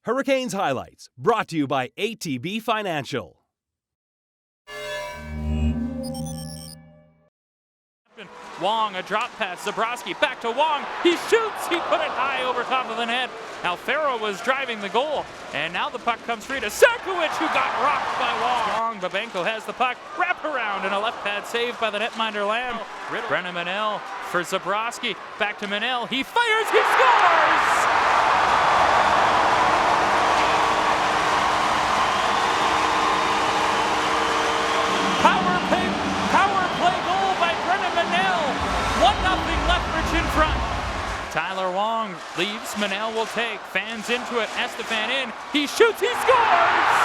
Hurricanes Highlights, brought to you by ATB Financial. Wong, a drop pass, Zabrowski back to Wong, he shoots, he put it high over top of the net. Alfaro was driving the goal, and now the puck comes free to Sakowicz, who got rocked by Wong. Babenko has the puck, wrap around, and a left pad save by the netminder Lamb. Brennan Manel for Zabrowski, back to Manel, he fires, he scores! Power play goal by Brennan Manel. 1-0 Lethbridge in front. Tyler Wong leaves, Manel will take, fans into it, Estefan in, he shoots, he scores!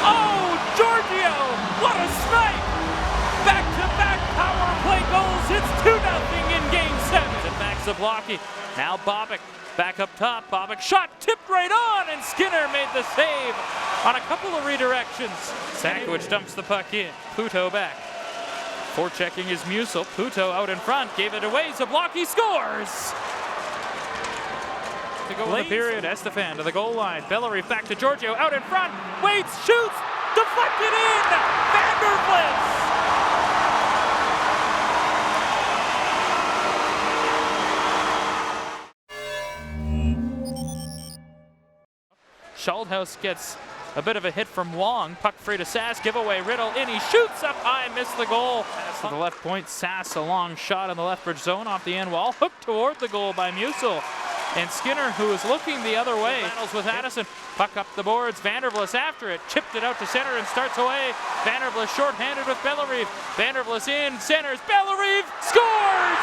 Oh, Giorgio, what a snipe! Back-to-back power play goals, it's 2-0 in Game 7. Back Zablocki, now Bobic. Back up top, Bobic shot tipped right on, and Skinner made the save on a couple of redirections. Sakowicz dumps the puck in, Puto back. Forechecking is Musil, Puto out in front, gave it away, Zablocki scores! To go in the period, Estefan to the goal line, Bellerive back to Giorgio, out in front, waits, shoots, deflected in, Vandervlis! Schaldhaus gets a bit of a hit from Wong. Puck free to Sass. Giveaway. Riddle in. He shoots up high. Missed the goal. Pass to the left point. Sass a long shot in the Lethbridge zone off the end wall. Hooked toward the goal by Musil. And Skinner, who is looking the other way, battles with Addison. Puck up the boards. Vandervlis after it. Chipped it out to center and starts away. Vandervlis shorthanded with Bellerive. Vandervlis in. Centers. Bellerive scores!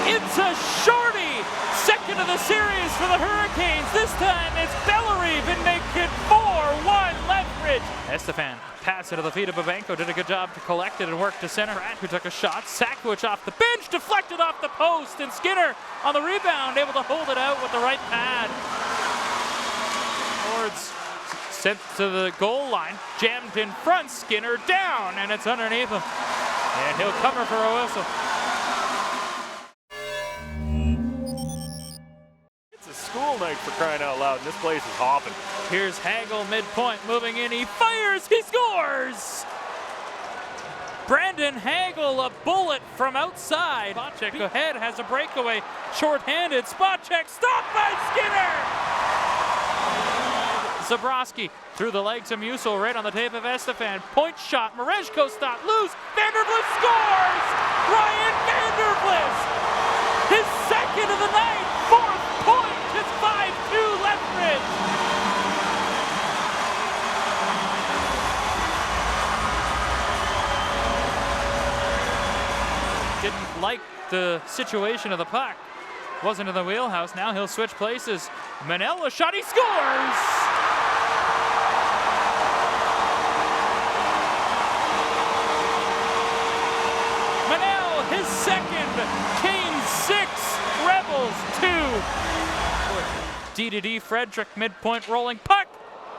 It's a shorty! Second of the series for the Hurricanes. This time it's Bellerive and make it 4-1 Lethbridge. Estefan pass into the feet of Babenko. Did a good job to collect it and work to center. Pratt, who took a shot. Sakowicz off the bench, deflected off the post, and Skinner on the rebound, able to hold it out with the right pad. Forwards sent to the goal line, jammed in front, Skinner down, and it's underneath him. And he'll cover for a whistle. School night for crying out loud, and this place is hopping. Here's Hagel midpoint, moving in, he fires, he scores! Brandon Hagel, a bullet from outside. Spacek ahead, has a breakaway, short-handed, Spacek stopped by Skinner! Zabrowski through the legs of Musil, right on the tape of Estefan. Point shot, Mareshko stopped loose, Vandervlis scores! Ryan Vandervlis! His second of the night, fourth point! It's 5-2 Lethbridge! Didn't like the situation of the puck. Wasn't in the wheelhouse. Now he'll switch places. Manel, a shot, he scores! Manel, his second. Canes 6, Rebels 2. D-to-D, Frederick, midpoint rolling puck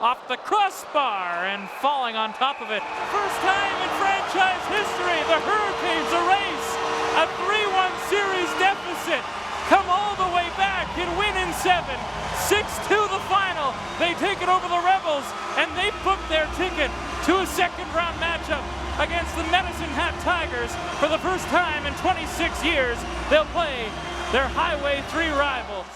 off the crossbar and falling on top of it. First time in franchise history, the Hurricanes erase a 3-1 series deficit, come all the way back and win in 7. 6-2 the final. They take it over the Rebels, and they book their ticket to a second-round matchup against the Medicine Hat Tigers. For the first time in 26 years, they'll play their Highway 3 rivals.